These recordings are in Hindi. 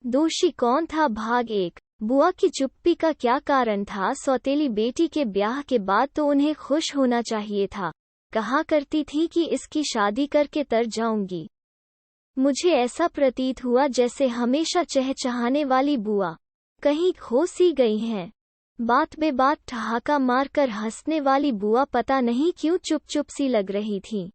दोषी कौन था? भाग 1। बुआ की चुप्पी का क्या कारण था? सौतेली बेटी के ब्याह के बाद तो उन्हें खुश होना चाहिए था। कहा करती थी कि इसकी शादी करके तर जाऊंगी। मुझे ऐसा प्रतीत हुआ जैसे हमेशा चहचहाने वाली बुआ कहीं खो सी गई हैं। बात बे बात ठहाका मारकर हंसने वाली बुआ पता नहीं क्यों चुप चुप सी लग रही थी।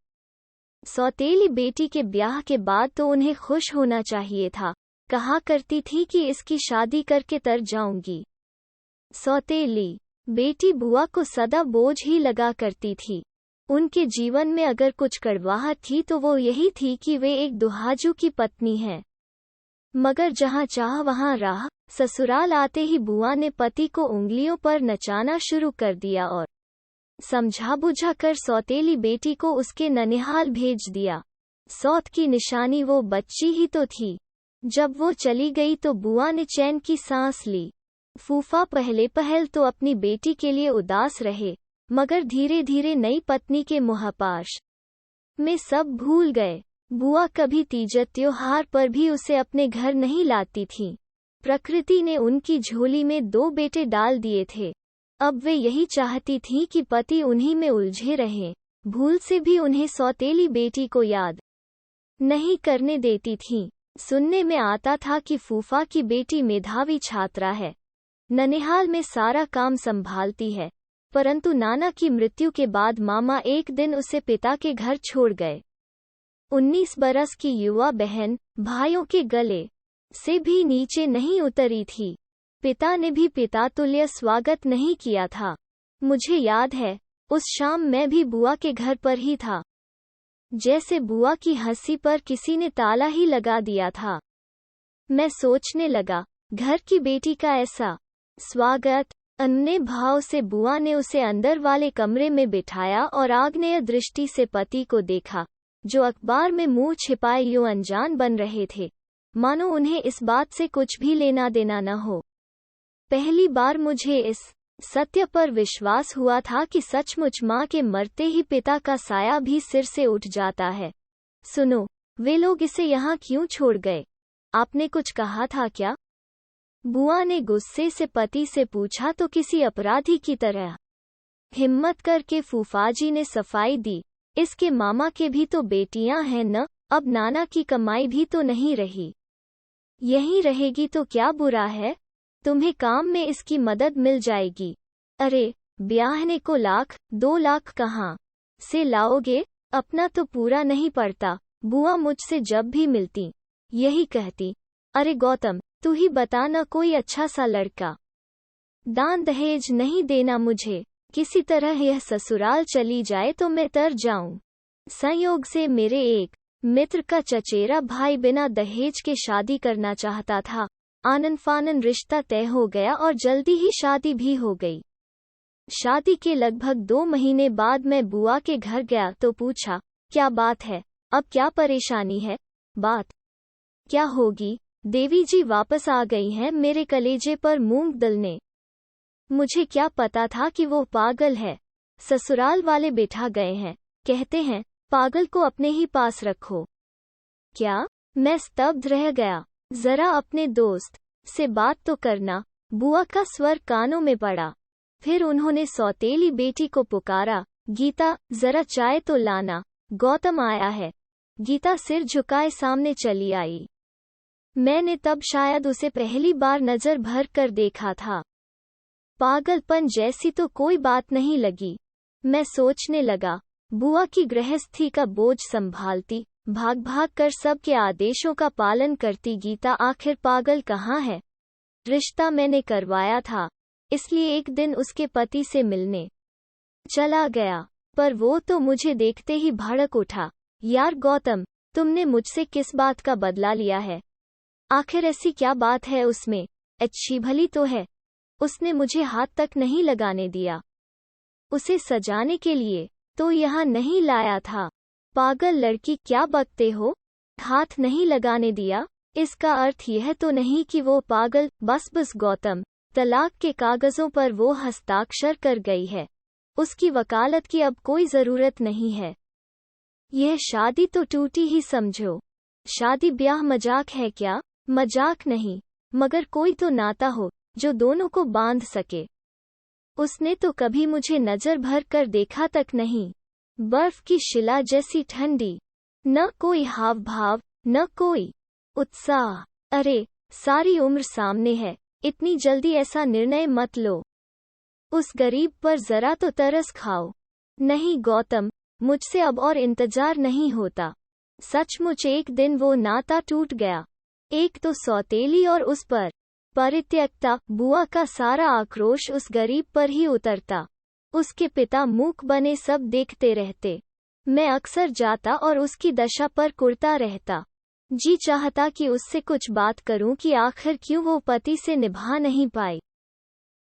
सौतेली बेटी के ब्याह के बाद तो उन्हें खुश होना चाहिए था। कहा करती थी कि इसकी शादी करके तर जाऊंगी। सौतेली बेटी बुआ को सदा बोझ ही लगा करती थी। उनके जीवन में अगर कुछ कड़वाहट थी तो वो यही थी कि वे एक दुहाजू की पत्नी हैं। मगर जहाँ चाह वहाँ राह। ससुराल आते ही बुआ ने पति को उंगलियों पर नचाना शुरू कर दिया और समझा बुझा कर सौतेली बेटी को उसके ननिहाल भेज दिया। सौत की निशानी वो बच्ची ही तो थी। जब वो चली गई तो बुआ ने चैन की सांस ली। फूफा पहले पहल तो अपनी बेटी के लिए उदास रहे, मगर धीरे धीरे नई पत्नी के मोहपाश में सब भूल गए। बुआ कभी तीजत त्योहार पर भी उसे अपने घर नहीं लाती थी। प्रकृति ने उनकी झोली में 2 बेटे डाल दिए थे। अब वे यही चाहती थीं कि पति उन्हीं में उलझे रहें। भूल से भी उन्हें सौतेली बेटी को याद नहीं करने देती थीं। सुनने में आता था कि फूफा की बेटी मेधावी छात्रा है, ननिहाल में सारा काम संभालती है। परंतु नाना की मृत्यु के बाद मामा एक दिन उसे पिता के घर छोड़ गए। 19 बरस की युवा बहन भाइयों के गले से भी नीचे नहीं उतरी थी। पिता ने भी पितातुल्य स्वागत नहीं किया था। मुझे याद है, उस शाम मैं भी बुआ के घर पर ही था। जैसे बुआ की हंसी पर किसी ने ताला ही लगा दिया था। मैं सोचने लगा, घर की बेटी का ऐसा स्वागत। अन्य भाव से बुआ ने उसे अंदर वाले कमरे में बिठाया और आग्नेय दृष्टि से पति को देखा, जो अखबार में मुंह छिपाए यूं अनजान बन रहे थे, मानो उन्हें इस बात से कुछ भी लेना देना न हो। पहली बार मुझे इस सत्य पर विश्वास हुआ था कि सचमुच माँ के मरते ही पिता का साया भी सिर से उठ जाता है। सुनो, वे लोग इसे यहाँ क्यों छोड़ गए? आपने कुछ कहा था क्या? बुआ ने गुस्से से पति से पूछा तो किसी अपराधी की तरह। हिम्मत करके फूफाजी ने सफाई दी, इसके मामा के भी तो बेटियां हैं न, अब नाना की कमाई भी तो नहीं रही। यहीं रहेगी तो क्या बुरा है? तुम्हें काम में इसकी मदद मिल जाएगी। अरे, ब्याहने को 1,00,000 2 लाख कहाँ से लाओगे? अपना तो पूरा नहीं पड़ता। बुआ मुझसे जब भी मिलती यही कहती, अरे गौतम, तू ही बता न कोई अच्छा सा लड़का। दान दहेज नहीं देना मुझे, किसी तरह यह ससुराल चली जाए तो मैं तर जाऊं। संयोग से मेरे एक मित्र का चचेरा भाई बिना दहेज के शादी करना चाहता था। आनन फानन रिश्ता तय हो गया और जल्दी ही शादी भी हो गई। शादी के लगभग 2 महीने बाद मैं बुआ के घर गया तो पूछा, क्या बात है, अब क्या परेशानी है? बात क्या होगी? देवी जी वापस आ गई हैं मेरे कलेजे पर मूंग दलने। मुझे क्या पता था कि वो पागल है। ससुराल वाले बिठा गए हैं, कहते हैं पागल को अपने ही पास रखो। क्या? मैं स्तब्ध रह गया। जरा अपने दोस्त से बात तो करना। बुआ का स्वर कानों में पड़ा। फिर उन्होंने सौतेली बेटी को पुकारा, गीता, जरा चाय तो लाना, गौतम आया है। गीता सिर झुकाए सामने चली आई। मैंने तब शायद उसे पहली बार नजर भर कर देखा था। पागलपन जैसी तो कोई बात नहीं लगी। मैं सोचने लगा, बुआ की गृहस्थी का बोझ संभालती, भाग भाग कर सबके आदेशों का पालन करती गीता आखिर पागल कहाँ है? रिश्ता मैंने करवाया था, इसलिए एक दिन उसके पति से मिलने चला गया, पर वो तो मुझे देखते ही भड़क उठा। यार गौतम, तुमने मुझसे किस बात का बदला लिया है? आखिर ऐसी क्या बात है उसमें? अच्छी भली तो है। उसने मुझे हाथ तक नहीं लगाने दिया। उसे सजाने के लिए तो यहाँ नहीं लाया था। पागल लड़की, क्या बकते हो? हाथ नहीं लगाने दिया, इसका अर्थ यह तो नहीं कि वो पागल। बस गौतम, तलाक के कागजों पर वो हस्ताक्षर कर गई है, उसकी वकालत की अब कोई जरूरत नहीं है। यह शादी तो टूटी ही समझो। शादी ब्याह मजाक है क्या? मजाक नहीं, मगर कोई तो नाता हो जो दोनों को बांध सके। उसने तो कभी मुझे नजर भर कर देखा तक नहीं। बर्फ की शिला जैसी ठंडी, न कोई हाव भाव, न कोई उत्साह। अरे, सारी उम्र सामने है, इतनी जल्दी ऐसा निर्णय मत लो। उस गरीब पर जरा तो तरस खाओ। नहीं गौतम, मुझसे अब और इंतजार नहीं होता। सचमुच एक दिन वो नाता टूट गया। एक तो सौतेली और उस पर परित्यक्ता बुआ का सारा आक्रोश उस गरीब पर ही उतरता। उसके पिता मूक बने सब देखते रहते। मैं अक्सर जाता और उसकी दशा पर कुढ़ता रहता। जी चाहता कि उससे कुछ बात करूं कि आखिर क्यों वो पति से निभा नहीं पाई।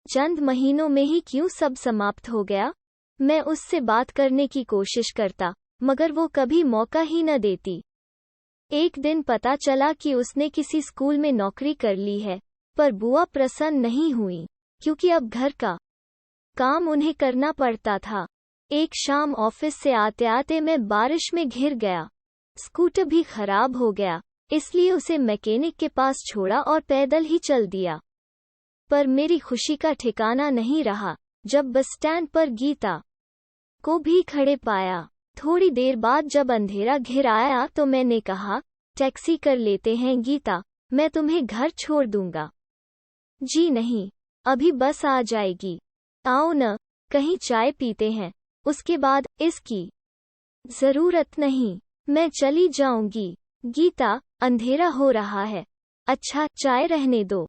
चंद महीनों में ही क्यों सब समाप्त हो गया। मैं उससे बात करने की कोशिश करता, मगर वो कभी मौका ही न देती। एक दिन पता चला कि उसने किसी स्कूल में नौकरी कर ली है, पर बुआ प्रसन्न नहीं हुई, क्योंकि अब घर का काम उन्हें करना पड़ता था। एक शाम ऑफिस से आते आते मैं बारिश में घिर गया। स्कूटर भी खराब हो गया, इसलिए उसे मैकेनिक के पास छोड़ा और पैदल ही चल दिया। पर मेरी खुशी का ठिकाना नहीं रहा जब बस स्टैंड पर गीता को भी खड़े पाया। थोड़ी देर बाद जब अंधेरा घिर आया तो मैंने कहा, टैक्सी कर लेते हैं गीता, मैं तुम्हें घर छोड़ दूंगा। जी नहीं, अभी बस आ जाएगी। आओ न, कहीं चाय पीते हैं, उसके बाद इसकी जरूरत नहीं, मैं चली जाऊंगी। गीता, अंधेरा हो रहा है। अच्छा, चाय रहने दो,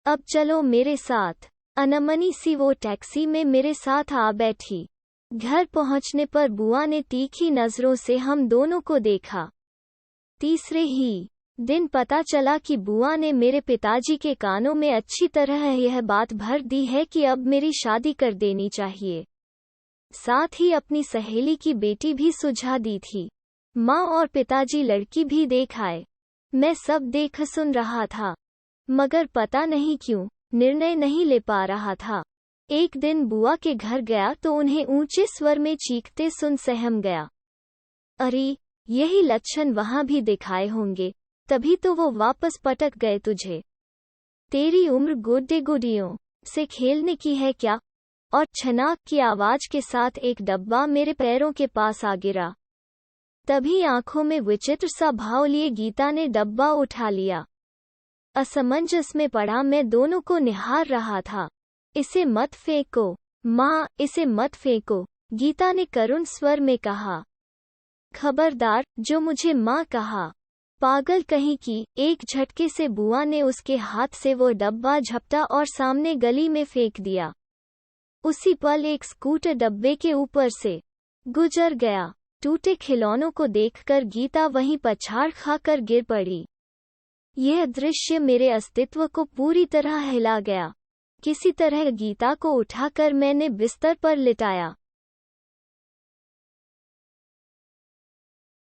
अब चलो मेरे साथ। अनमनी सी वो टैक्सी में मेरे साथ आ बैठी। घर पहुंचने पर बुआ ने तीखी नजरों से हम दोनों को देखा। तीसरे ही दिन पता चला कि बुआ ने मेरे पिताजी के कानों में अच्छी तरह यह बात भर दी है कि अब मेरी शादी कर देनी चाहिए। साथ ही अपनी सहेली की बेटी भी सुझा दी थी। माँ और पिताजी लड़की भी देख आए। मैं सब देख सुन रहा था, मगर पता नहीं क्यों निर्णय नहीं ले पा रहा था। एक दिन बुआ के घर गया तो उन्हें ऊंचे स्वर में चीखते सुन सहम गया। अरे, यही लक्षण वहां भी दिखाए होंगे, तभी तो वो वापस पटक गए तुझे। तेरी उम्र गुड्डे गुडियों से खेलने की है क्या। और छनाक की आवाज के साथ एक डब्बा मेरे पैरों के पास आ गिरा। तभी आंखों में विचित्र सा भाव लिए गीता ने डब्बा उठा लिया। असमंजस में पड़ा मैं दोनों को निहार रहा था। इसे मत फेंको माँ, इसे मत फेंको, गीता ने करुण स्वर में कहा। खबरदार, जो मुझे माँ कहा। पागल कहीं की। एक झटके से बुआ ने उसके हाथ से वो डब्बा झपटा और सामने गली में फेंक दिया। उसी पल एक स्कूटर डब्बे के ऊपर से गुजर गया। टूटे खिलौनों को देखकर गीता वहीं पछाड़ खाकर गिर पड़ी। यह दृश्य मेरे अस्तित्व को पूरी तरह हिला गया। किसी तरह गीता को उठाकर मैंने बिस्तर पर लिटाया।